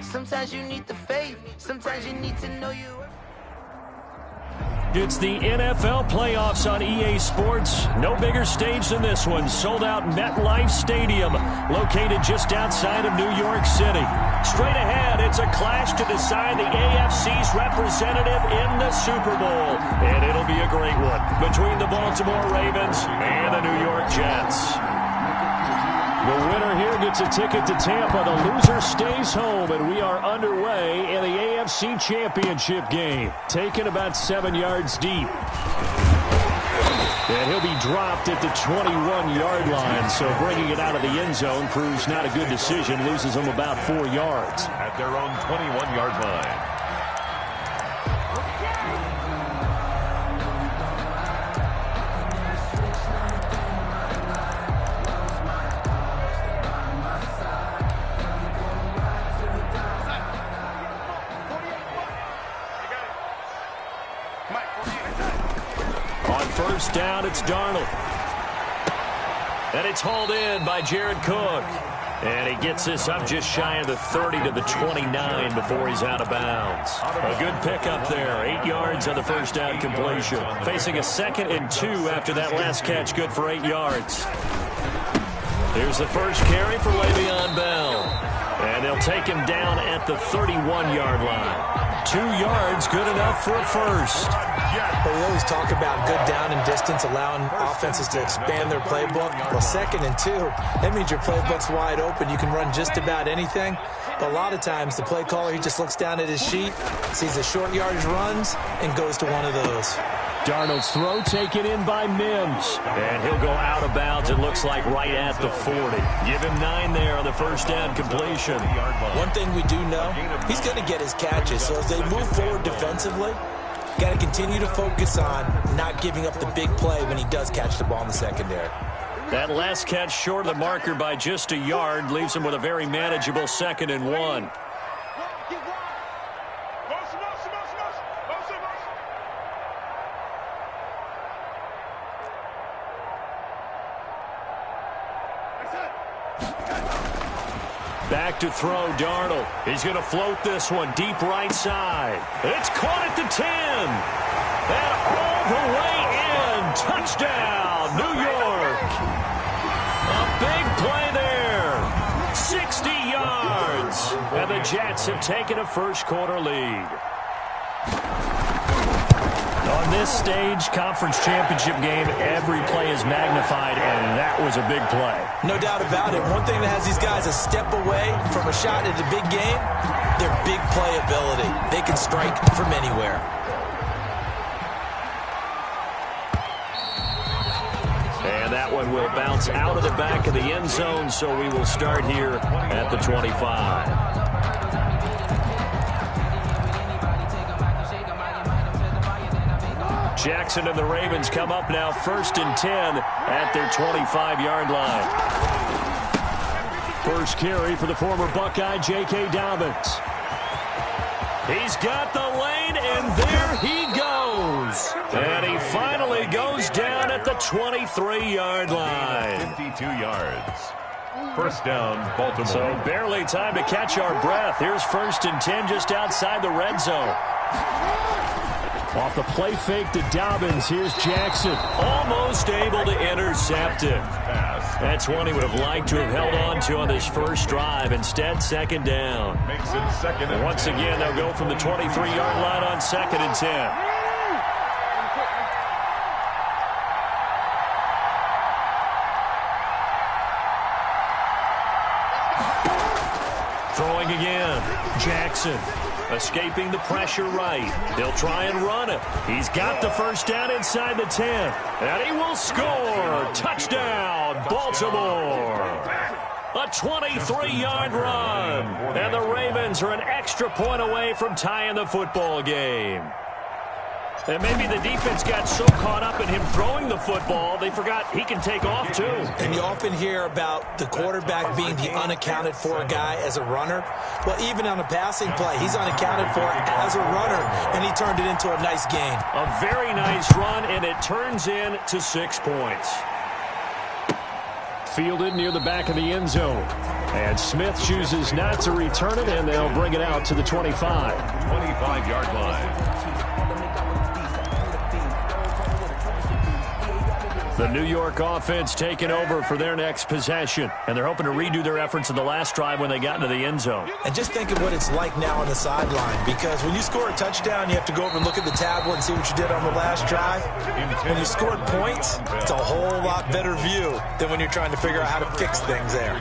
Sometimes you need the faith. Sometimes you need to know you. It's the NFL playoffs on EA Sports. No bigger stage than this one. Sold out MetLife Stadium, located just outside of New York City. Straight ahead, it's a clash to decide the AFC's representative in the Super Bowl. And it'll be a great one between the Baltimore Ravens and the New York Jets. The winner here gets a ticket to Tampa. The loser stays home, and we are underway in the AFC Championship game. Taken about 7 yards deep. And he'll be dropped at the 21-yard line, so bringing it out of the end zone proves not a good decision. Loses them about 4 yards. At their own 21-yard line. First down, it's Darnold. And it's hauled in by Jared Cook. And he gets this up just shy of the 30 to the 29 before he's out of bounds. A good pickup there. 8 yards on the first down completion. Facing a 2nd and 2 after that last catch, good for 8 yards. Here's the first carry for Le'Veon Bell. And they'll take him down at the 31-yard line. 2 yards, good enough for a first. Well, we always talk about good down and distance, allowing offenses to expand their playbook. Well, 2nd and 2, that means your playbook's wide open. You can run just about anything. But a lot of times, the play caller, he just looks down at his sheet, sees the short yardage runs, and goes to one of those. Darnold's throw taken in by Mims. And he'll go out of bounds, it looks like, right at the 40. Give him 9 there on the first down completion. One thing we do know, he's going to get his catches. So as they move forward defensively, got to continue to focus on not giving up the big play when he does catch the ball in the secondary. That last catch short of the marker by just a yard leaves him with a very manageable 2nd and 1. Back to throw, Darnold. He's going to float this one deep right side. It's caught at the 10. And all the way in. Touchdown, New York. A big play there. 60 yards. And the Jets have taken a first-quarter lead. On this stage, conference championship game, every play is magnified, and that was a big play. No doubt about it. One thing that has these guys a step away from a shot at the big game, their big play ability. They can strike from anywhere. And that one will bounce out of the back of the end zone, so we will start here at the 25. Jackson and the Ravens come up now 1st and 10 at their 25-yard line. First carry for the former Buckeye, J.K. Dobbins. He's got the lane, and there he goes. And he finally goes down at the 23-yard line. 52 yards. First down, Baltimore. So barely time to catch our breath. Here's 1st and 10 just outside the red zone. Off the play fake to Dobbins, here's Jackson. Almost able to intercept it. That's one he would have liked to have held on to on this first drive. Instead, 2nd down. Makes it 2nd and Once again, they'll go from the 23-yard line on 2nd and 10. Throwing again. Jackson. Escaping the pressure right. They'll try and run it. He's got the first down inside the 10. And he will score. Touchdown, Baltimore. A 23-yard run. And the Ravens are an extra point away from tying the football game. And maybe the defense got so caught up in him throwing the football, they forgot he can take off too. And you often hear about the quarterback being the unaccounted for guy as a runner. Well, even on a passing play, he's unaccounted for as a runner, and he turned it into a nice gain. A very nice run, and it turns into 6 points. fielded near the back of the end zone. And Smith chooses not to return it, and they'll bring it out to the 25. 25-yard line. The New York offense taking over for their next possession. And they're hoping to redo their efforts in the last drive when they got into the end zone. And just think of what it's like now on the sideline, because when you score a touchdown, you have to go over and look at the tablet and see what you did on the last drive. When you scored points, it's a whole lot better view than when you're trying to figure out how to fix things there.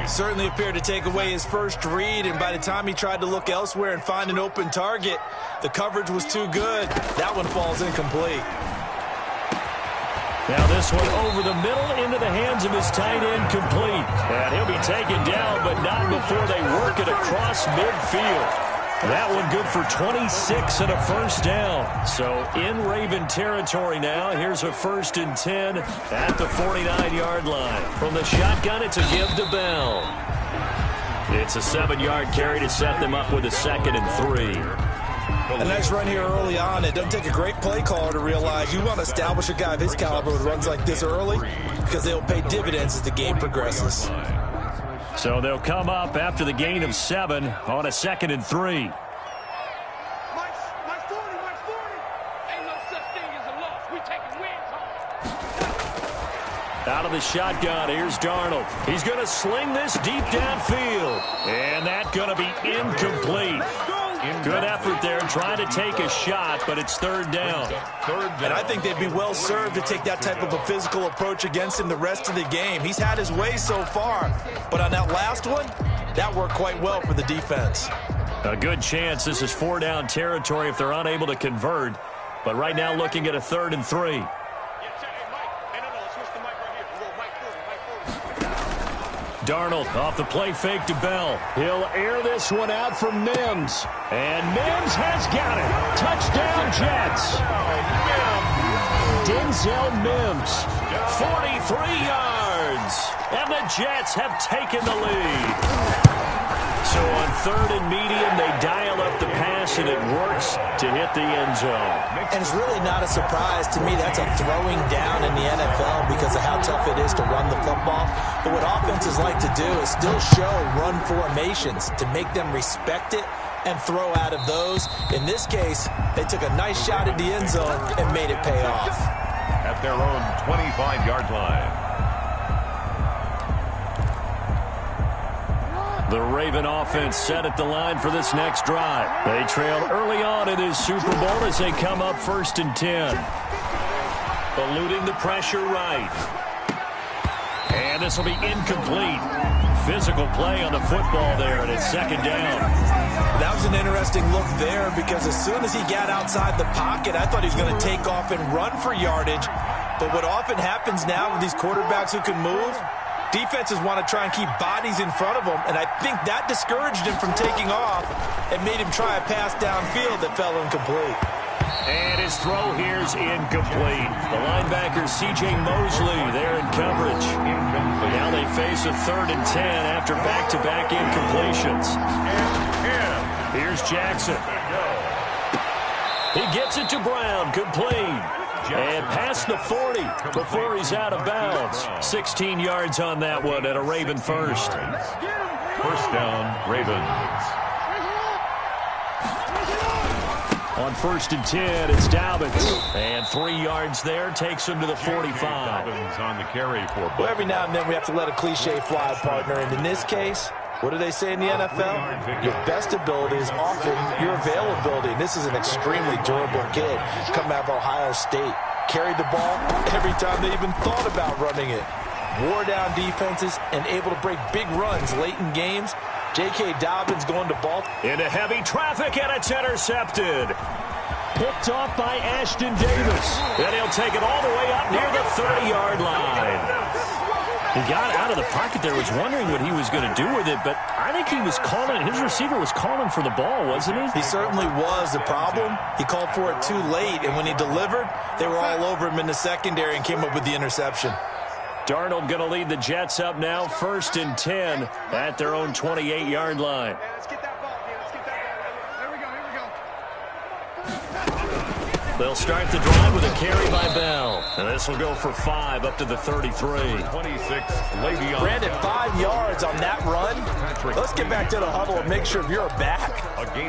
Certainly appeared to take away his first read, and by the time he tried to look elsewhere and find an open target, the coverage was too good. That one falls incomplete. Now this one over the middle into the hands of his tight end, complete. And he'll be taken down, but not before they work it across midfield. That one good for 26 and a first down. So in Raven territory now. Here's a 1st and 10 at the 49-yard line. From the shotgun, it's a give to Bell. It's a 7-yard carry to set them up with a 2nd and 3. A nice run here early on. It doesn't take a great play caller to realize you want to establish a guy of his caliber with runs like this early, because they'll pay dividends as the game progresses. So they'll come up after the gain of 7 on a 2nd and 3. My 40. Ain't no such thing as a loss. We taking wins home. Out of the shotgun, here's Darnold. He's going to sling this deep downfield. And that's going to be incomplete. Good effort there, trying to take a shot, but it's 3rd down. And I think they'd be well served to take that type of a physical approach against him the rest of the game. He's had his way so far, but on that last one, that worked quite well for the defense. A good chance this is 4-down territory if they're unable to convert, but right now looking at a 3rd and 3. Darnold off the play fake to Bell. He'll air this one out for Mims. And Mims has got it. Touchdown Jets. Denzel Mims, 43 yards. And the Jets have taken the lead. So on 3rd and medium, they dial up the pass, and it works to hit the end zone. And it's really not a surprise to me. That's a throwing down in the NFL because of how tough it is to run the football. But what offenses like to do is still show run formations to make them respect it and throw out of those. In this case, they took a nice shot at the end zone and made it pay off. At their own 25-yard line. The Raven offense set at the line for this next drive. They trailed early on in this Super Bowl as they come up 1st and 10. Eluding the pressure right. And this will be incomplete. Physical play on the football there, and it's 2nd down. That was an interesting look there because as soon as he got outside the pocket, I thought he was going to take off and run for yardage. But what often happens now with these quarterbacks who can move, defenses want to try and keep bodies in front of them, and I think that discouraged him from taking off and made him try a pass downfield that fell incomplete. And his throw here's incomplete. The linebacker C.J. Mosley there in coverage. Now they face a 3rd and 10 after back-to-back incompletions. Here's Jackson. He gets it to Brown, complete. And past the 40 before he's out of bounds. 16 yards on that one at a Raven first. 1st down, Ravens. On 1st and 10, it's Dobbins. And 3 yards there, takes him to the 45. Dobbins on the carry for Well, every now and then we have to let a cliche fly, partner. And in this case, what do they say in the NFL? Your best ability is often your availability. And this is an extremely durable kid coming out of Ohio State. Carried the ball every time they even thought about running it. Wore down defenses and able to break big runs late in games. J.K. Dobbins going to ball. Into heavy traffic, and it's intercepted. Picked off by Ashton Davis. And he'll take it all the way up near the 30-yard line. He got out of the pocket there, was wondering what he was going to do with it, but I think he was calling, his receiver was calling for the ball, wasn't he? He certainly was. The problem, he called for it too late, and when he delivered, they were all over him in the secondary and came up with the interception. Darnold going to lead the Jets up now, 1st and 10 at their own 28-yard line. Let's get that ball. Let's get that ball. Here we go. They'll start the drive with a carry by Bell. And this will go for 5 up to the 33. 26, Le'Veon. Brandon, 5 yards on that run. Let's get back to the huddle and make sure if you're back,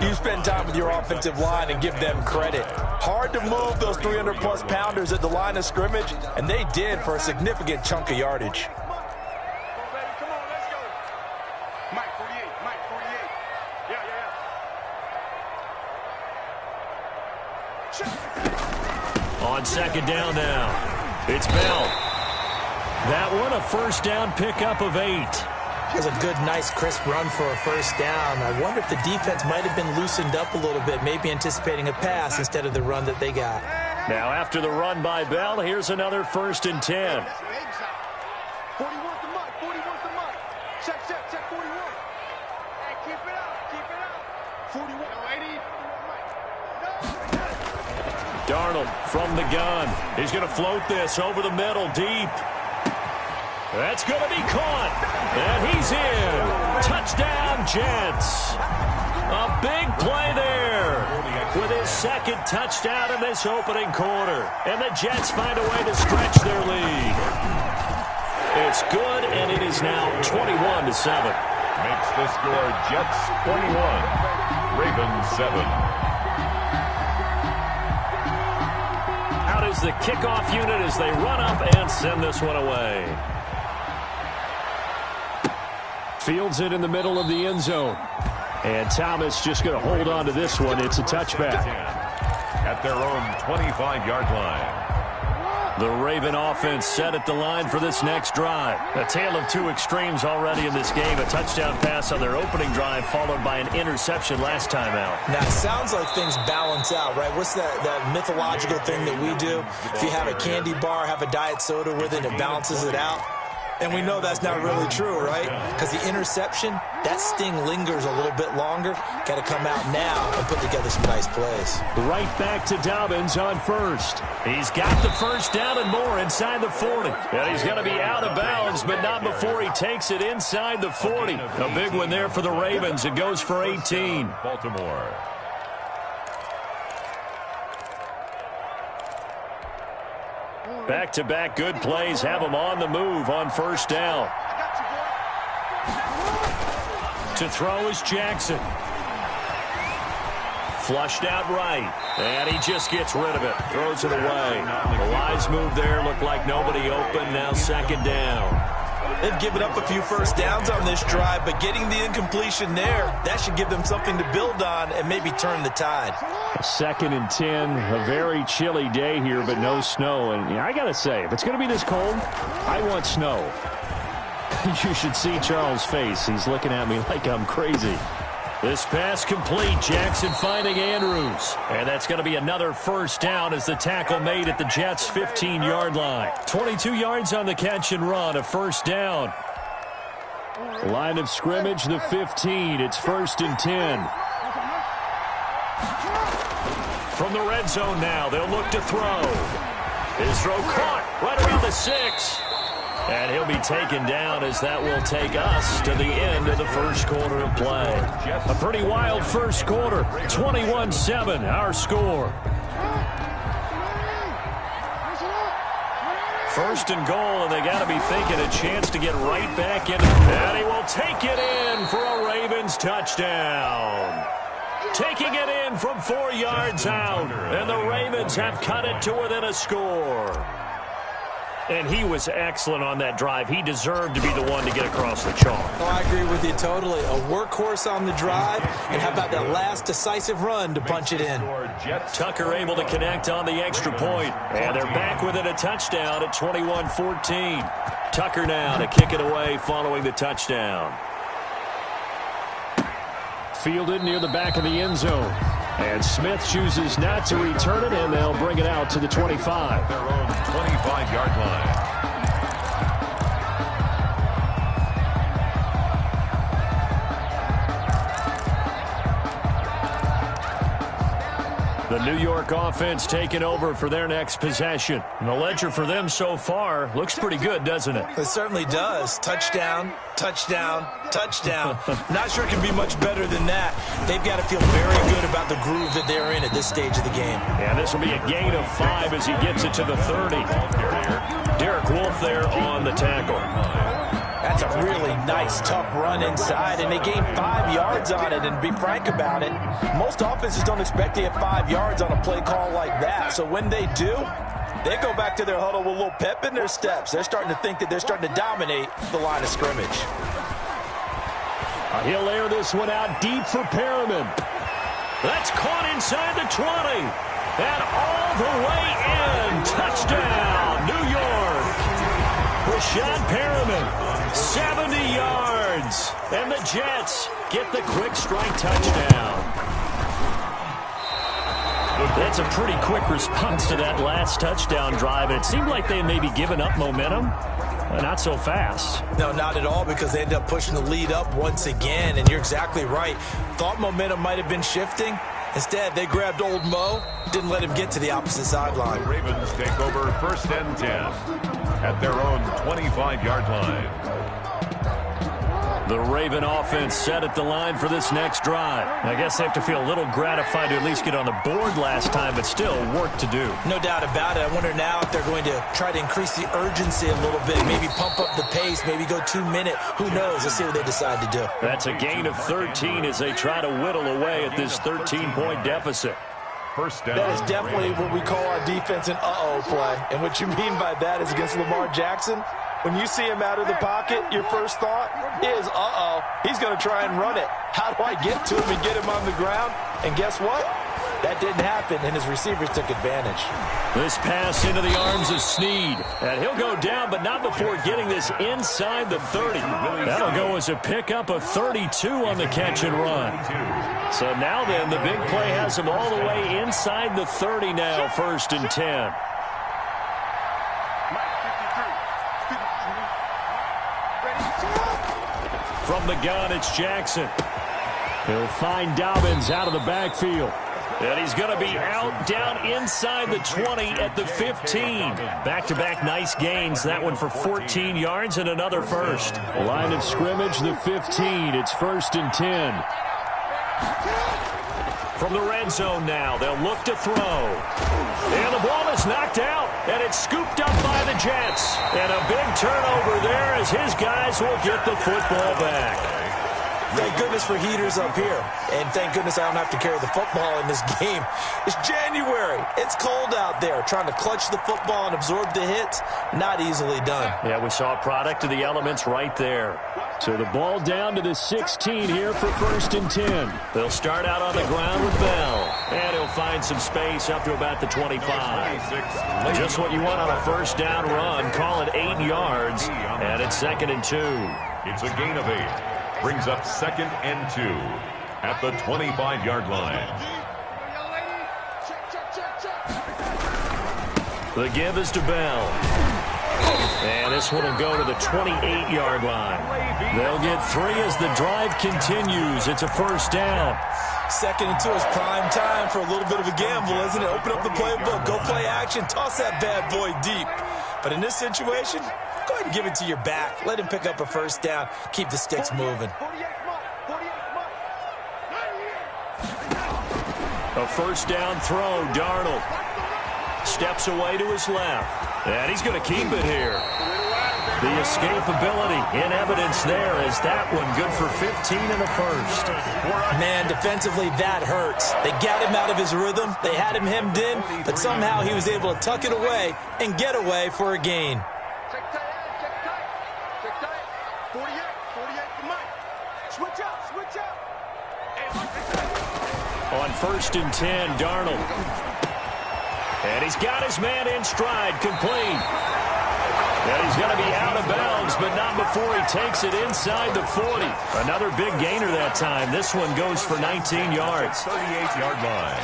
you spend time with your offensive line and give them credit. Hard to move those 300-plus pounders at the line of scrimmage, and they did for a significant chunk of yardage. On second down now, it's Bell. That one, a first down pickup of 8. It was a good, nice, crisp run for a first down. I wonder if the defense might have been loosened up a little bit, maybe anticipating a pass instead of the run that they got. Now after the run by Bell, here's another 1st and 10. 40 wants the mark. 40 wants the mark. Check 41. Hey, keep it up. 41. 80. Darnold from the gun. He's going to float this over the middle, deep. That's going to be caught. And he's in. Touchdown, Jets. A big play there with his 2nd touchdown in this opening quarter. And the Jets find a way to stretch their lead. It's good, and it is now 21-7. Makes the score Jets 21, Ravens 7. Out is the kickoff unit as they run up and send this one away. Fields it in the middle of the end zone. And Thomas just going to hold on to this one. It's a touchback. At their own 25-yard line. The Raven offense set at the line for this next drive. A tale of 2 extremes already in this game. A touchdown pass on their opening drive followed by an interception last time out. Now, it sounds like things balance out, right? What's that mythological thing that we do? If you have a candy bar, have a diet soda with it, it balances it out. And we know that's not really true, right? Because the interception, that sting lingers a little bit longer. Got to come out now and put together some nice plays. Right back to Dobbins on first. He's got the first down and more inside the 40. And he's going to be out of bounds, but not before he takes it inside the 40. A big one there for the Ravens. It goes for 18. Baltimore. Back-to-back good plays have them on the move on first down. To throw is Jackson. Flushed out right. And he just gets rid of it. Throws it away. The wise move there. Looked like nobody open. Now 2nd down. They've given up a few first downs on this drive, but getting the incompletion there, that should give them something to build on and maybe turn the tide. 2nd and 10, a very chilly day here, but no snow. And I got to say, if it's going to be this cold, I want snow. You should see Charles' face. He's looking at me like I'm crazy. This pass complete. Jackson finding Andrews. And that's going to be another first down as the tackle made at the Jets' 15-yard line. 22 yards on the catch and run, a first down. Line of scrimmage, the 15. It's 1st and 10. From the red zone now, they'll look to throw. His throw caught right around the 6. And he'll be taken down as that will take us to the end of the first quarter of play. A pretty wild first quarter. 21-7, our score. 1st and goal, and they got to be thinking a chance to get right back in. And he will take it in for a Ravens touchdown. Taking it in from 4 yards out. And the Ravens have cut it to within a score. And he was excellent on that drive. He deserved to be the one to get across the chalk. Oh, I agree with you totally. A workhorse on the drive. And how about that last decisive run to punch it in? Tucker able to connect on the extra point. And they're back within a touchdown at 21-14. Tucker now to kick it away following the touchdown. Fielded near the back of the end zone. And Smith chooses not to return it, and they'll bring it out to the 25. Their own 25-yard line. The New York offense taking over for their next possession. And the ledger for them so far looks pretty good, doesn't it? It certainly does. Touchdown, touchdown, touchdown. Not sure it can be much better than that. They've got to feel very good about the groove that they're in at this stage of the game. And this will be a gain of 5 as he gets it to the 30. Derek Wolfe there on the tackle. That's a really nice, tough run inside, and they gained 5 yards on it. And to be frank about it, most offenses don't expect to get 5 yards on a play call like that. So when they do, they go back to their huddle with a little pep in their steps. They're starting to think that they're starting to dominate the line of scrimmage. He'll air this one out deep for Perriman. That's caught inside the 20. And all the way in. Touchdown, New York. Rashad Perriman. 70 yards, and the Jets get the quick strike touchdown. That's a pretty quick response to that last touchdown drive, and it seemed like they may be giving up momentum. Not so fast. No, not at all, because they end up pushing the lead up once again, and you're exactly right. Thought momentum might have been shifting. Instead, they grabbed old Mo, didn't let him get to the opposite sideline. The Ravens take over 1st and 10 at their own 25-yard line. The Raven offense set at the line for this next drive. I guess they have to feel a little gratified to at least get on the board last time, but still work to do. No doubt about it. I wonder now if they're going to try to increase the urgency a little bit, maybe pump up the pace, maybe go 2-minute. Who knows? Let's see what they decide to do. That's a gain of 13 as they try to whittle away at this 13-point deficit. First down. That is definitely what we call our defense an uh-oh play. And what you mean by that is against Lamar Jackson, when you see him out of the pocket, your first thought is, uh-oh, he's going to try and run it. How do I get to him and get him on the ground? And guess what? That didn't happen, and his receivers took advantage. This pass into the arms of Snead. And he'll go down, but not before getting this inside the 30. That'll go as a pickup of 32 on the catch and run. So now then, the big play has him all the way inside the 30 now, 1st and 10. From the gun, it's Jackson. He'll find Dobbins out of the backfield. And he's going to be out down inside the 20 at the 15. Back-to-back nice gains. That one for 14 yards and another first. Line of scrimmage, the 15. It's 1st and 10. From the red zone now, they'll look to throw. And the ball is knocked out, and it's scooped up by the Jets. And a big turnover there as his guys will get the football back. Thank goodness for heaters up here. And thank goodness I don't have to carry the football in this game. It's January. It's cold out there. Trying to clutch the football and absorb the hits, not easily done. Yeah, we saw a product of the elements right there. So the ball down to the 16 here for 1st and 10. They'll start out on the ground with Bell. And he'll find some space up to about the 25. Just what you want on a 1st down run. Call it 8 yards. And it's 2nd and 2. It's a gain of 8. Brings up 2nd and 2 at the 25-yard line. The give is to Bell. And this one will go to the 28-yard line. They'll get 3 as the drive continues. It's a 1st down. 2nd and 2 is prime time for a little bit of a gamble, isn't it? Open up the playbook, go play action, toss that bad boy deep. But in this situation, go ahead and give it to your back. Let him pick up a 1st down. Keep the sticks moving. A 1st down throw, Darnold. Steps away to his left. And he's going to keep it here. The escapability in evidence there as that one good for 15 and a 1st. Man, defensively, that hurts. They got him out of his rhythm. They had him hemmed in, but somehow he was able to tuck it away and get away for a gain. Check tight. 48 for Mike. Switch up. On 1st and 10, Darnold. And he's got his man in stride, complete. And he's going to be out of bounds, but not before he takes it inside the 40. Another big gainer that time. This one goes for 19 yards. 38-yard line.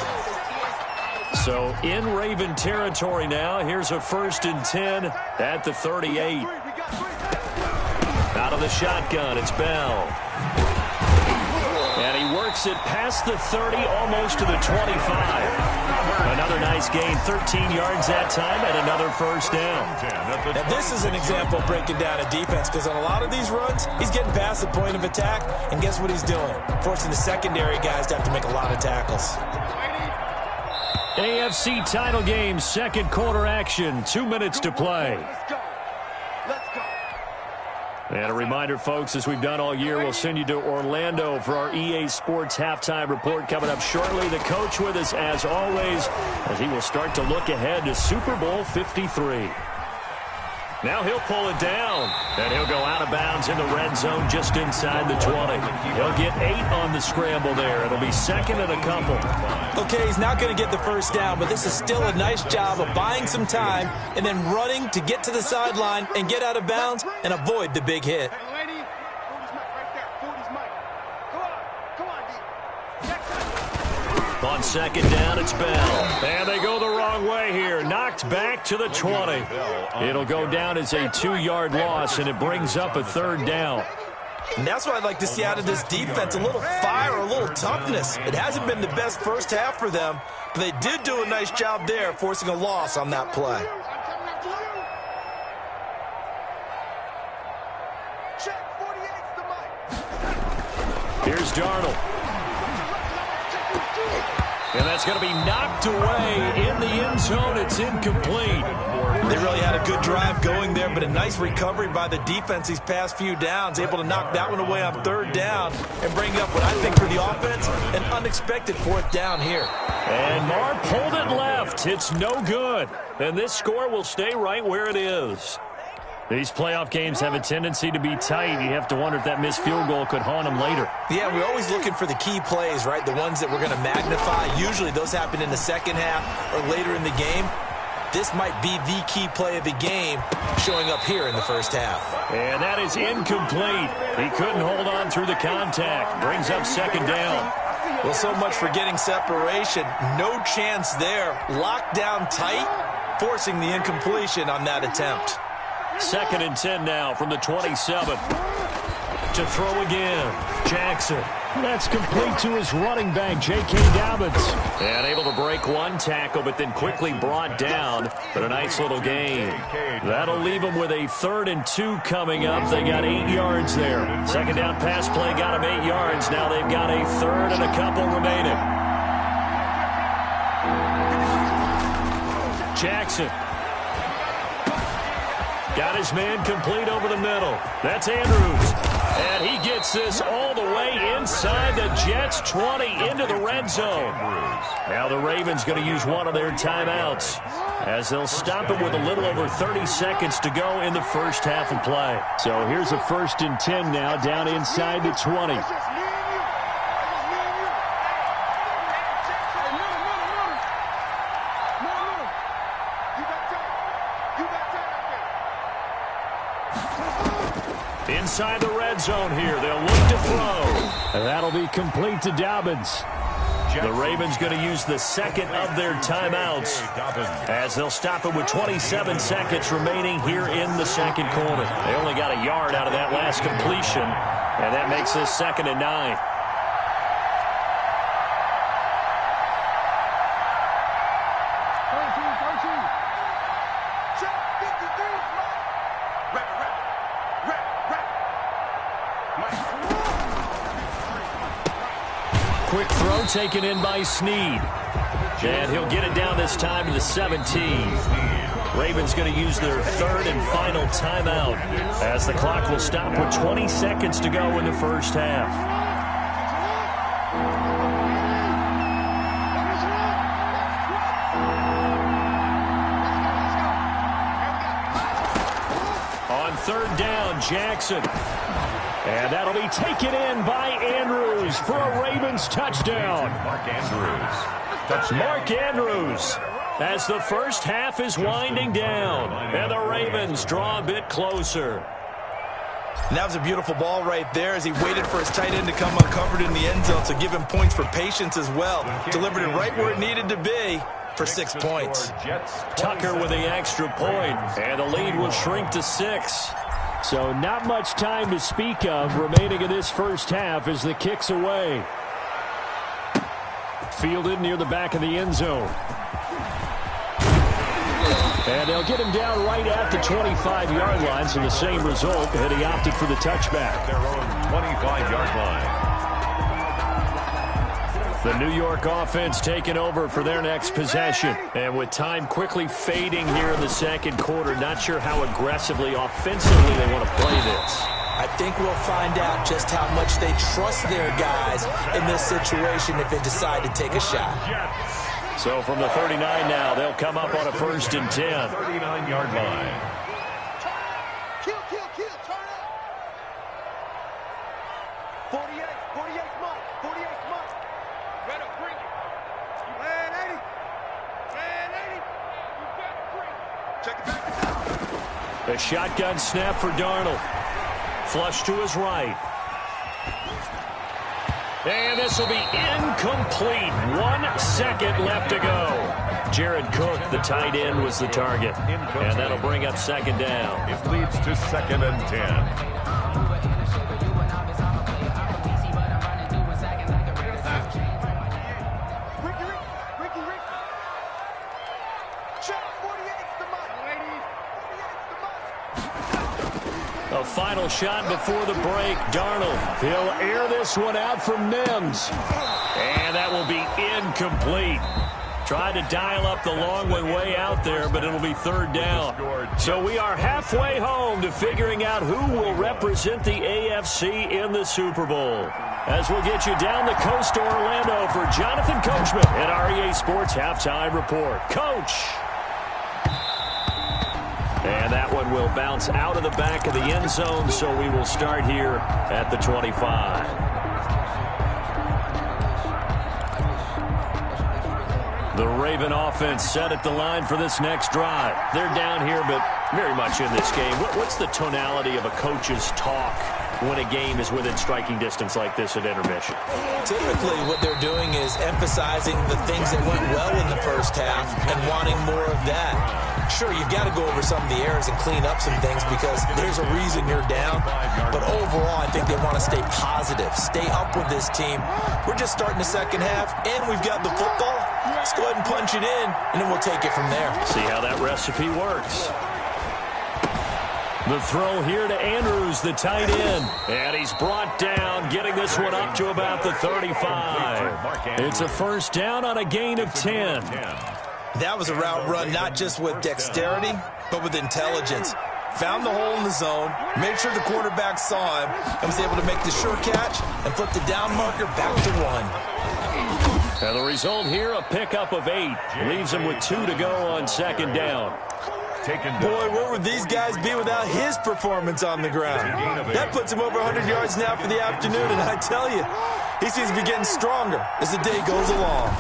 So in Raven territory now. Here's a 1st and 10 at the 38. Out of the shotgun, it's Bell. And he works makes it past the 30, almost to the 25. Another nice gain, 13 yards that time, and another first down. Now, this is an example of breaking down a defense, because on a lot of these runs, he's getting past the point of attack, and guess what he's doing? Forcing the secondary guys to have to make a lot of tackles. AFC title game, second quarter action, 2 minutes to play. Let's go. Let's go. And a reminder, folks, as we've done all year, we'll send you to Orlando for our EA Sports halftime report coming up shortly. The coach with us, as always, as he will start to look ahead to Super Bowl 53. Now he'll pull it down, and he'll go out of bounds in the red zone just inside the 20. He'll get 8 on the scramble there. It'll be second and a couple. Okay, he's not going to get the first down, but this is still a nice job of buying some time and then running to get to the sideline and get out of bounds and avoid the big hit. Hey, lady. 40's Mike right there. 40's Mike. Come on, D. On second down, it's Bell. And they go the wrong way here. Knocked back to the 20. It'll go down as a 2-yard loss, and it brings up a third down. And that's what I'd like to see out of this defense, a little fire, a little toughness. It hasn't been the best first half for them, but they did do a nice job there, forcing a loss on that play. I'm coming up to you. Check 48's the Mike. Here's Darnold. And that's going to be knocked away in the end zone. It's incomplete. They really had a good drive going there, but a nice recovery by the defense these past few downs, able to knock that one away on third down and bring up what I think for the offense, an unexpected fourth down here. And Marr pulled it left. It's no good. And this score will stay right where it is. These playoff games have a tendency to be tight. You have to wonder if that missed field goal could haunt them later. Yeah, we're always looking for the key plays, right? The ones that we're going to magnify. Usually those happen in the second half or later in the game. This might be the key play of the game showing up here in the first half. And that is incomplete. He couldn't hold on through the contact. Brings up second down. Well, so much for getting separation. No chance there. Locked down tight, forcing the incompletion on that attempt. Second and 10 now from the 27. To throw again. Jackson. That's complete to his running back, J.K. Dobbins. And able to break one tackle, but then quickly brought down. But a nice little gain. That'll leave them with a 3rd and 2 coming up. They got 8 yards there. Second down pass play got them 8 yards. Now they've got a 3rd and a couple remaining. Jackson. Got his man complete over the middle. That's Andrews. And he gets this all the way inside the Jets' 20 into the red zone. Now the Ravens going to use one of their timeouts as they'll stop it with a little over 30 seconds to go in the first half of play. So here's a 1st and 10 now down inside the 20. Inside the red zone here. They'll look to throw. And that'll be complete to Dobbins. The Ravens going to use the second of their timeouts as they'll stop it with 27 seconds remaining here in the second quarter. They only got a yard out of that last completion, and that makes this 2nd and 9. Quick throw taken in by Snead. And he'll get it down this time to the 17. Ravens going to use their 3rd and final timeout as the clock will stop with 20 seconds to go in the first half. On 3rd down, Jackson. And that'll be taken in by Andrews for a Ravens touchdown. Mark Andrews as the first half is winding down. And the Ravens draw a bit closer. And that was a beautiful ball right there as he waited for his tight end to come uncovered in the end zone, so give him points for patience as well. Delivered it right where it needed to be for 6 points. Tucker with the extra point, and the lead will shrink to 6. So not much time to speak of remaining in this first half as the kick's away. Fielded near the back of the end zone. And they'll get him down right at the 25-yard line, so the same result, and he opted for the touchback. Their own 25-yard line. The New York offense taking over for their next possession. And with time quickly fading here in the second quarter, not sure how aggressively, offensively they want to play this. I think we'll find out just how much they trust their guys in this situation if they decide to take a shot. So from the 39 now, they'll come up on a 1st and 10. 39-yard line. Kill, turn up. 48 Mike. Red up, bring it. Red 80. You better bring it. Check it back. A shotgun snap for Darnold. Flush to his right. And this will be incomplete. 1 second left to go. Jared Cook, the tight end, was the target. And that'll bring up 2nd down. It leads to 2nd and 10. A final shot before the break. Darnold. He'll air this one out from Mims. And that will be incomplete. Tried to dial up the long one way out there, but it'll be 3rd down. So we are halfway home to figuring out who will represent the AFC in the Super Bowl. As we'll get you down the coast to Orlando for Jonathan Coachman at our EA Sports Halftime Report. Coach. And that one will bounce out of the back of the end zone, so we will start here at the 25. The Raven offense set at the line for this next drive. They're down here, but very much in this game. What's the tonality of a coach's talk when a game is within striking distance like this at intermission? Typically, what they're doing is emphasizing the things that went well in the first half and wanting more of that. Sure, you've got to go over some of the errors and clean up some things because there's a reason you're down. But overall, I think they want to stay positive, stay up with this team. We're just starting the second half, and we've got the football. Let's go ahead and punch it in, and then we'll take it from there. See how that recipe works. The throw here to Andrews, the tight end. And he's brought down, getting this one up to about the 35. It's a 1st down on a gain of 10. That was a route run not just with dexterity, but with intelligence. Found the hole in the zone, made sure the quarterback saw him, and was able to make the sure catch and flip the down marker back to 1. And the result here, a pickup of 8. Leaves him with 2 to go on 2nd down. Boy, where would these guys be without his performance on the ground? That puts him over 100 yards now for the afternoon, and I tell you, he seems to be getting stronger as the day goes along.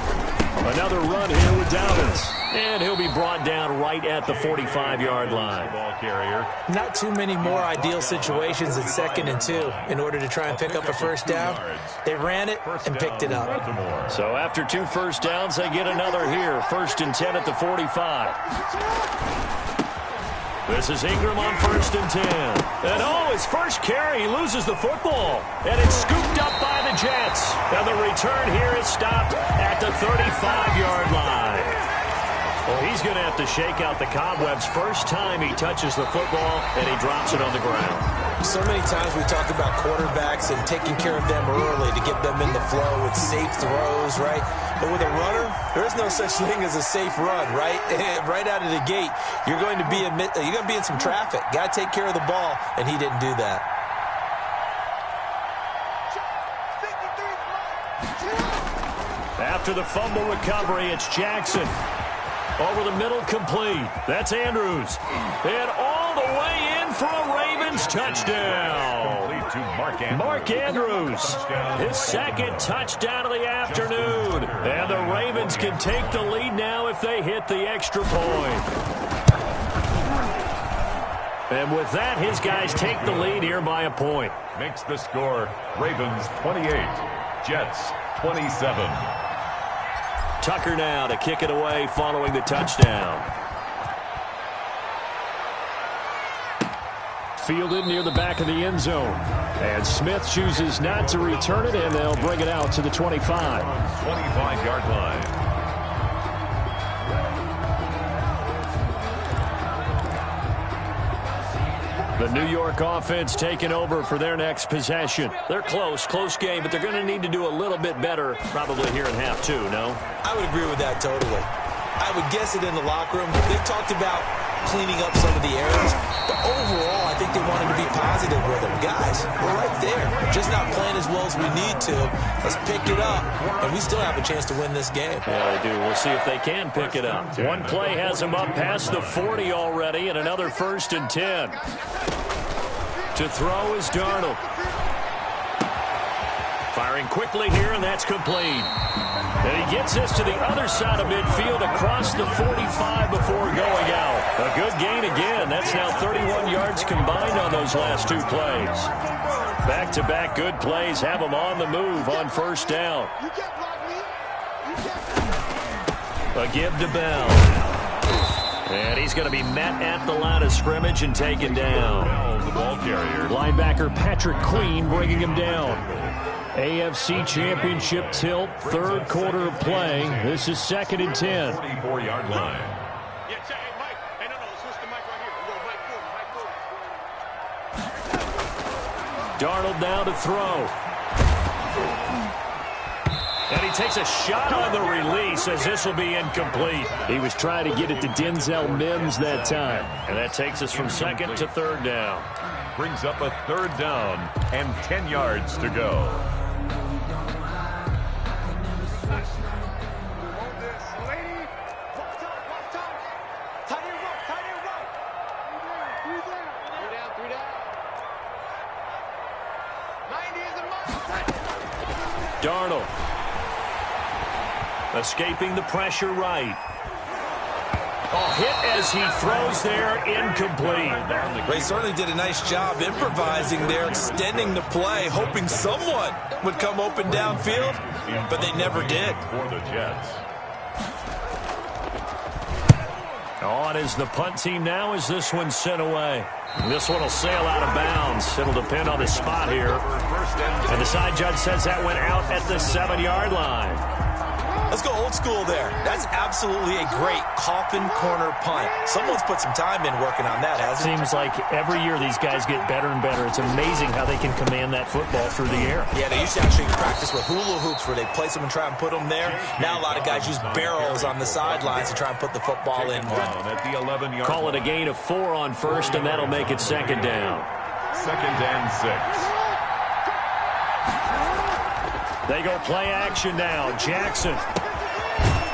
Another run here with Dobbins. And he'll be brought down right at the 45-yard line. Not too many more ideal situations at 2nd and 2 in order to try and pick up a 1st down. They ran it and picked it up. So after 2 1st downs, they get another here. 1st and 10 at the 45. This is Ingram on 1st and 10. And his first carry, he loses the football. And it's scooped up by the Jets. And the return here is stopped at the 35-yard line. Well, he's going to have to shake out the cobwebs first time he touches the football, and he drops it on the ground. So many times we talk about quarterbacks and taking care of them early to get them in the flow with safe throws, right? But with a runner, there is no such thing as a safe run, right? Right out of the gate, you're going to be in some traffic. Got to take care of the ball, and he didn't do that. After the fumble recovery, it's Jackson. Over the middle, complete. That's Andrews. And all the way in for a Ravens touchdown. Mark Andrews, his 2nd touchdown of the afternoon. And the Ravens can take the lead now if they hit the extra point. And with that, his guys take the lead here by a point. Makes the score Ravens 28, Jets 27. Tucker now to kick it away following the touchdown. fielded near the back of the end zone. And Smith chooses not to return it, and they'll bring it out to the 25. 25-yard line. The New York offense taking over for their next possession. They're close game, but they're going to need to do a little bit better probably here in half two, no? I would agree with that totally. I would guess it in the locker room. They've talked about cleaning up some of the errors, but overall, I think they wanted to be positive with them. Guys, we're right there. Just not playing as well as we need to. Let's pick it up, and we still have a chance to win this game. Yeah, they do. We'll see if they can pick it up. One play has them up past the 40 already, and another 1st and 10. To throw is Darnold. Firing quickly here, and that's complete. And he gets this to the other side of midfield across the 45 before going out. A good gain again. That's now 31 yards combined on those last two plays. Back-to-back good plays have them on the move on 1st down. A give to Bell. And he's going to be met at the line of scrimmage and taken down. The ball carrier. Linebacker Patrick Queen bringing him down. AFC Championship tilt, 3rd quarter of play. This is 2nd and 10. 44-yard line. Darnold now to throw. And he takes a shot on the release as this will be incomplete. He was trying to get it to Denzel Mims that time. And that takes us from 2nd to 3rd down. Brings up a 3rd down and 10 yards to go. Darnold. Escaping the pressure right. Oh, hit as he throws there, incomplete. They certainly did a nice job improvising there, extending the play, hoping someone would come open downfield, but they never did. For the Jets. On is the punt team now as this one's sent away. This one will sail out of bounds. It'll depend on the spot here. And the side judge says that went out at the 7-yard line. Let's go old school there. That's absolutely a great coffin corner punt. Someone's put some time in working on that, hasn't it? Seems like every year these guys get better and better. It's amazing how they can command that football through the air. Yeah, they used to actually practice with hula hoops where they place them and try and put them there. Now a lot of guys use barrels on the sidelines to try and put the football in. At the 11-yard Call it a gain of 4 on 1st, and that'll make it 2nd down. 2nd and 6. They go play action now. Jackson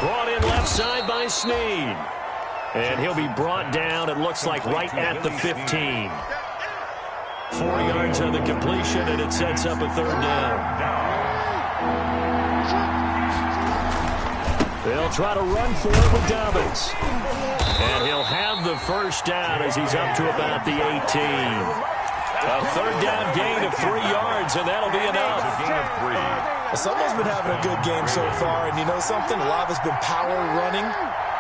brought in left side by Snead. And he'll be brought down, it looks like, right at the 15. 4 yards on the completion, and it sets up a 3rd down. They'll try to run for it with Dobbins. And he'll have the 1st down as he's up to about the 18. A 3rd down gain of 3 yards, and that'll be enough. A gain of 3. Someone's been having a good game so far, and you know something? A lot of it's been power running.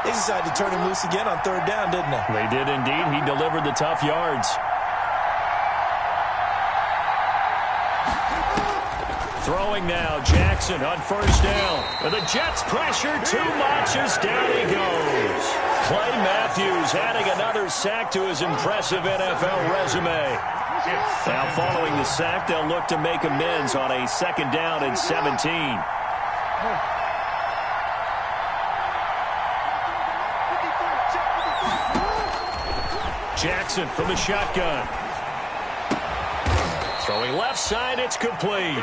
They decided to turn him loose again on 3rd down, didn't they? They did indeed. He delivered the tough yards. Throwing now, Jackson on 1st down. And the Jets pressure too much as down he goes. Clay Matthews adding another sack to his impressive NFL resume. Now following the sack, they'll look to make amends on a 2nd down and 17. Jackson from the shotgun. Throwing left side, it's complete.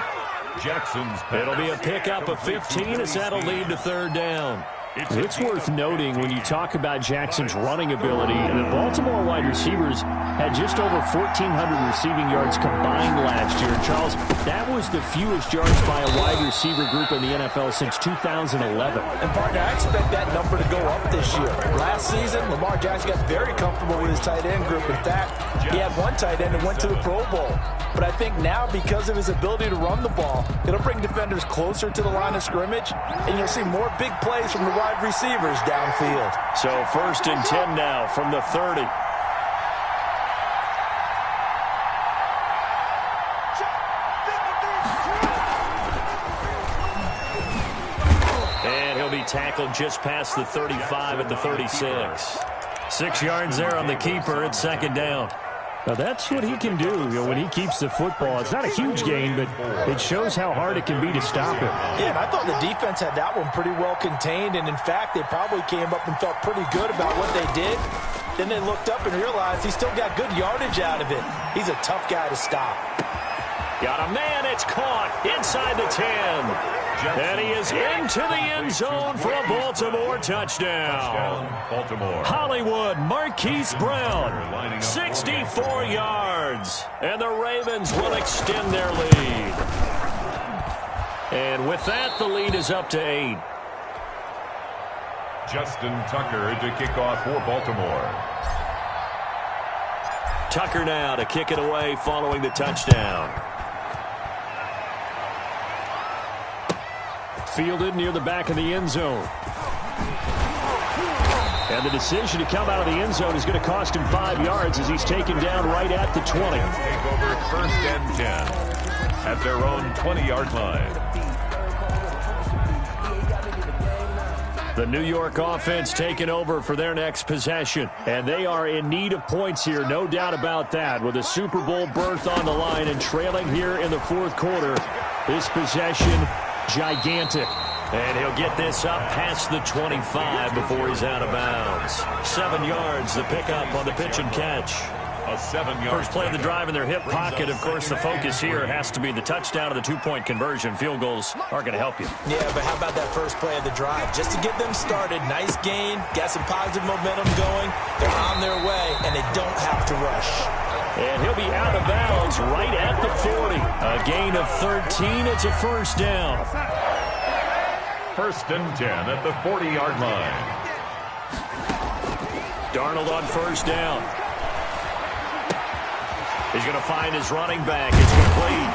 It'll be a pickup of 15 as that'll lead to 3rd down. It's worth noting when you talk about Jackson's running ability, the Baltimore wide receivers had just over 1,400 receiving yards combined last year. Charles, that was the fewest yards by a wide receiver group in the NFL since 2011. And, partner, I expect that number to go up this year. Last season, Lamar Jackson got very comfortable with his tight end group. In fact, he had one tight end that went to the Pro Bowl. But I think now, because of his ability to run the ball, it'll bring defenders closer to the line of scrimmage, and you'll see more big plays from the wide receivers downfield. So 1st and 10 now from the 30. will be tackled just past the 35 at the 36. 6 yards there on the keeper at second down. Now that's what he can do, when he keeps the football. It's not a huge gain, but it shows how hard it can be to stop him. Yeah, and I thought the defense had that one pretty well contained, and in fact, they probably came up and felt pretty good about what they did. Then they looked up and realized he still got good yardage out of it. He's a tough guy to stop. Got a man, it's caught inside the 10. And he is into the end zone for a Baltimore touchdown. Baltimore. Hollywood Marquise Brown, 64 yards. And the Ravens will extend their lead. And with that, the lead is up to 8. Justin Tucker to kick off for Baltimore. Tucker now to kick it away following the touchdown. Fielded near the back of the end zone. And the decision to come out of the end zone is going to cost him 5 yards as he's taken down right at the 20. Take over 1st and 10 at their own 20-yard line. The New York offense taking over for their next possession. And they are in need of points here, no doubt about that. With a Super Bowl berth on the line and trailing here in the 4th quarter. This possession, gigantic. And he'll get this up past the 25 before he's out of bounds. 7 yards, the pickup on the pitch and catch. A 7-yard First play of the drive in their hip pocket. Of course, the focus here has to be the touchdown or the 2-point conversion. Field goals aren't going to help you. Yeah, but how about that first play of the drive? Just to get them started, nice gain, got some positive momentum going. They're on their way, and they don't have to rush. And he'll be out of bounds right at the 40. A gain of 13. It's a first down. 1st and 10 at the 40-yard line. Darnold on first down. He's going to find his running back. It's complete.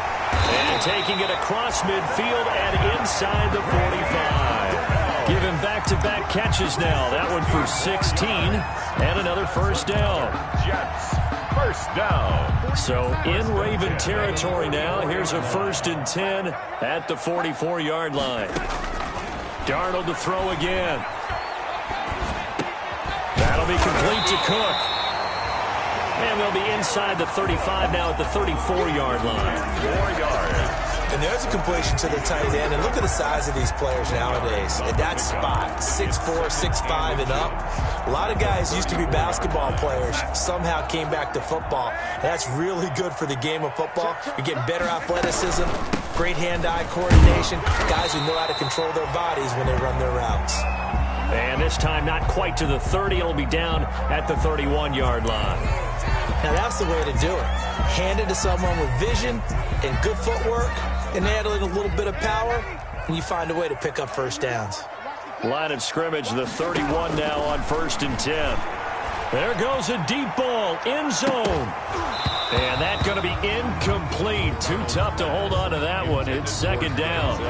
And taking it across midfield and inside the 45. Give him back-to-back catches now. That one for 16 and another first down. Jets, first down. So in Raven territory now. Here's a 1st and 10 at the 44-yard line. Darnold to throw again. That'll be complete to Cook. And they'll be inside the 35 now at the 34-yard line. 4 yards. And there's a completion to the tight end. And look at the size of these players nowadays. At that spot, 6'4", 6'5", and up. A lot of guys used to be basketball players, somehow came back to football. And that's really good for the game of football. You're getting better athleticism, great hand-eye coordination, guys who know how to control their bodies when they run their routes. And this time not quite to the 30. It'll be down at the 31-yard line. Now that's the way to do it. Hand it to someone with vision and good footwork, and add in a little bit of power, and you find a way to pick up first downs. Line of scrimmage, the 31 now on 1st and 10. There goes a deep ball, end zone. And that's going to be incomplete. Too tough to hold on to that one. It's second down.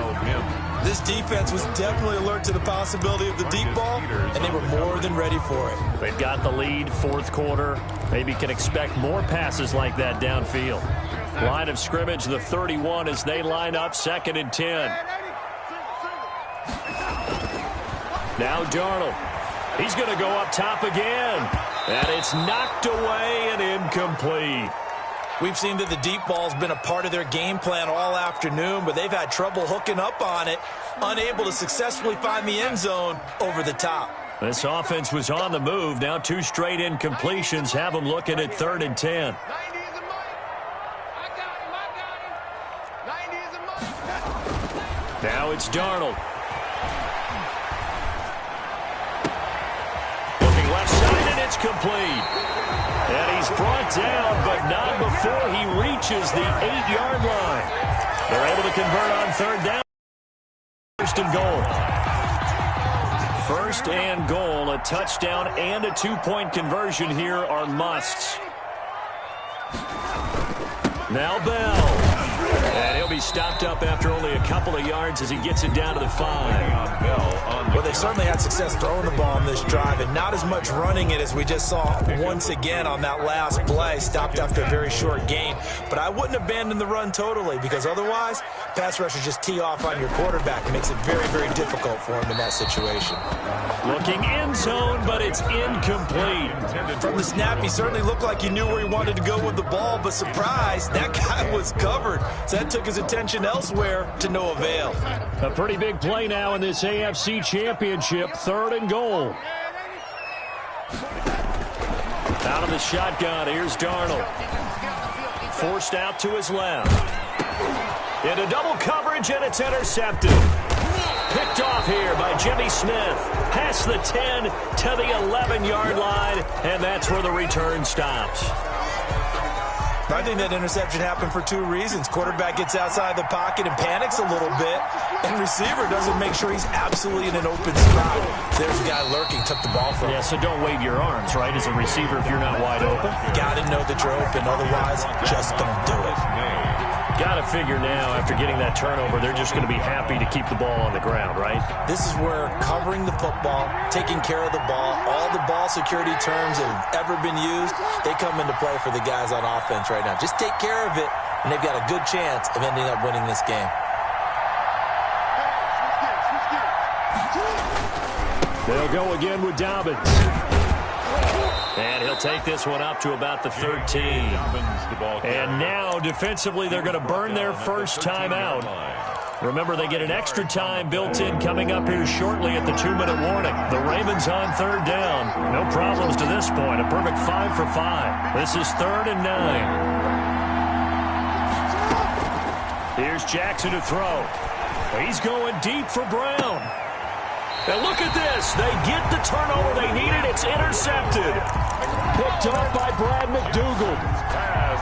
This defense was definitely alert to the possibility of the deep ball, and they were more than ready for it. They've got the lead, 4th quarter. Maybe can expect more passes like that downfield. Line of scrimmage, the 31 as they line up 2nd and 10. Now Darnold. He's going to go up top again. And it's knocked away and incomplete. We've seen that the deep ball's been a part of their game plan all afternoon, but they've had trouble hooking up on it, unable to successfully find the end zone over the top. This offense was on the move. Now 2 straight incompletions have them looking at 3rd and 10. Now it's Darnold. Looking left side, and it's complete. And he's brought down, but not before he reaches the 8-yard line. They're able to convert on 3rd down. 1st and goal. 1st and goal. A touchdown and a 2-point conversion here are musts. Now Bell. And he'll be stopped up after only a couple of yards as he gets it down to the 5. Bell on Well, they certainly had success throwing the ball on this drive, and not as much running it as we just saw once again on that last play, stopped after a very short gain. But I wouldn't abandon the run totally, because otherwise, pass rushers just tee off on your quarterback. It makes it very, very difficult for him in that situation. Looking end zone, but it's incomplete. From the snap, he certainly looked like he knew where he wanted to go with the ball, but surprise, that guy was covered. So that took his attention elsewhere to no avail. A pretty big play now in this AFC Championship, 3rd and goal. Out of the shotgun, here's Darnold. Forced out to his left. Into double coverage, and it's intercepted. Picked off here by Jimmy Smith. Past the 10 to the 11-yard line, and that's where the return stops. I think that interception happened for 2 reasons. Quarterback gets outside the pocket and panics a little bit, and receiver doesn't make sure he's absolutely in an open spot. There's a guy lurking, took the ball from him. Yeah, so don't wave your arms, right, as a receiver if you're not wide open. Got to know that you're open, otherwise just don't do it. Got to figure now, after getting that turnover, they're just going to be happy to keep the ball on the ground, right? This is where covering the football, taking care of the ball, all the ball security terms that have ever been used, they come into play for the guys on offense right now. Just take care of it, and they've got a good chance of ending up winning this game. They'll go again with Dobbins. And he'll take this one up to about the 13. And now, defensively, they're going to burn their first time out. Remember, they get an extra time built in coming up here shortly at the 2-minute warning. The Ravens on 3rd down. No problems to this point. A perfect 5 for 5. This is 3rd and 9. Here's Jackson to throw. He's going deep for Brown. And look at this. They get the turnover they needed. It's intercepted. Picked up by Brad McDougald.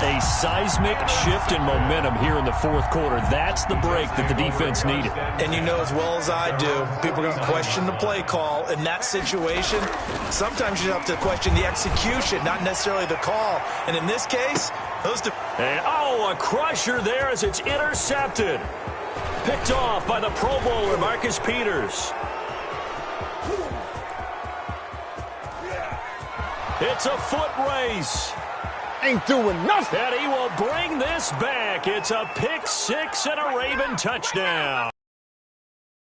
A seismic shift in momentum here in the 4th quarter. That's the break that the defense needed. And you know as well as I do, people are going to question the play call. In that situation, sometimes you have to question the execution, not necessarily the call. And in this case, those... And, a crusher there as it's intercepted. Picked off by the Pro Bowler, Marcus Peters. It's a foot race. Ain't doing nothing. And he will bring this back. It's a pick 6 and a Raven touchdown.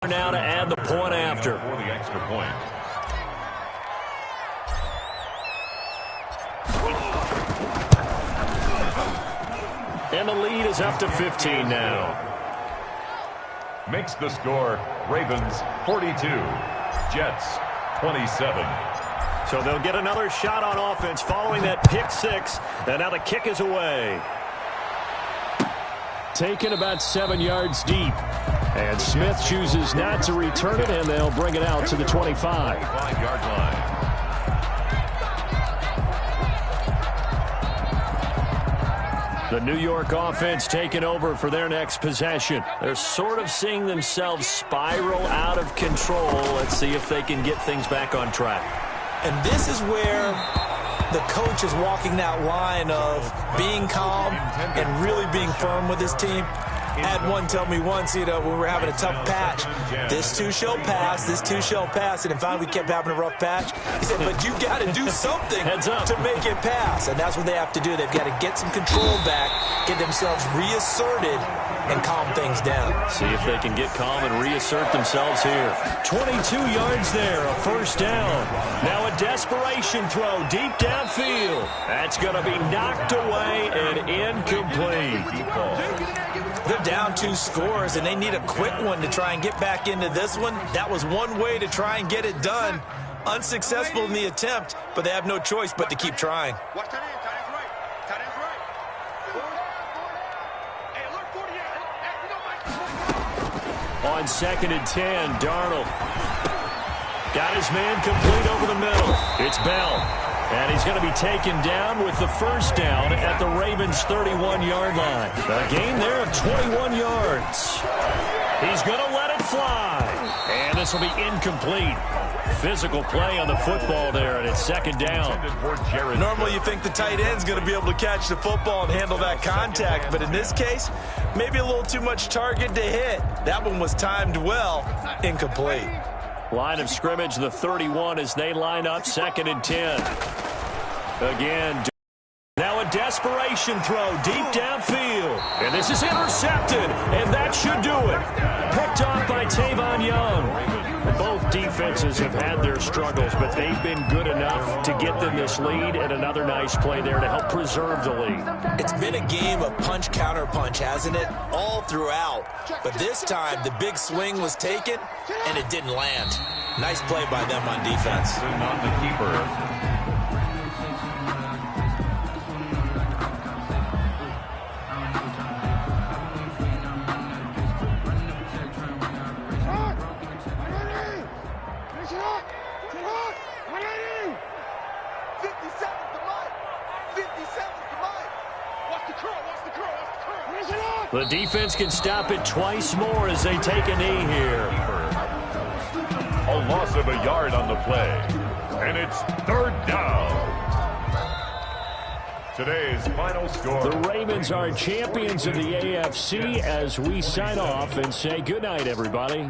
Now to add the point after. For the extra point. And the lead is up to 15 now. Makes the score Ravens 42, Jets 27. So they'll get another shot on offense following that pick 6. And now the kick is away. Taken about 7 yards deep. And Smith chooses not to return it, and they'll bring it out to the 25. 5-yard line. The New York offense taking over for their next possession. They're sort of seeing themselves spiral out of control. Let's see if they can get things back on track. And this is where the coach is walking that line of being calm and really being firm with his team. I had one tell me once, when we were having a tough patch, this too shall pass, this too shall pass. And finally we kept having a rough patch. He said, but you got to do something to make it pass. And that's what they have to do. They've got to get some control back, get themselves reasserted, and calm things down. See if they can get calm and reassert themselves here. 22 yards there, a first down. Now a desperation throw deep downfield. That's going to be knocked away and incomplete. They're down 2 scores, and they need a quick one to try and get back into this one. That was one way to try and get it done. Unsuccessful in the attempt, but they have no choice but to keep trying. Watch tight end. Tight end's right. Tight end's right. Hey, alert 48. On 2nd and 10, Darnold got his man complete over the middle. It's Bell. And he's going to be taken down with the first down at the Ravens' 31-yard line. A gain there of 21 yards. He's going to let it fly. And this will be incomplete. Physical play on the football there, and it's 2nd down. Normally you think the tight end's going to be able to catch the football and handle that contact, but in this case, maybe a little too much target to hit. That one was timed well, incomplete. Line of scrimmage, the 31, as they line up 2nd and 10. Again, now a desperation throw deep downfield. And this is intercepted, and that should do it. Picked off by Tavon Young. Both defenses have had their struggles, but they've been good enough to get them this lead, and another nice play there to help preserve the lead. It's been a game of punch-counter-punch, hasn't it? All throughout. But this time, the big swing was taken, and it didn't land. Nice play by them on defense. And on the keeper. The defense can stop it twice more as they take a knee here. A loss of a yard on the play. And it's 3rd down. Today's final score. The Ravens are champions of the AFC as we sign off and say goodnight, everybody.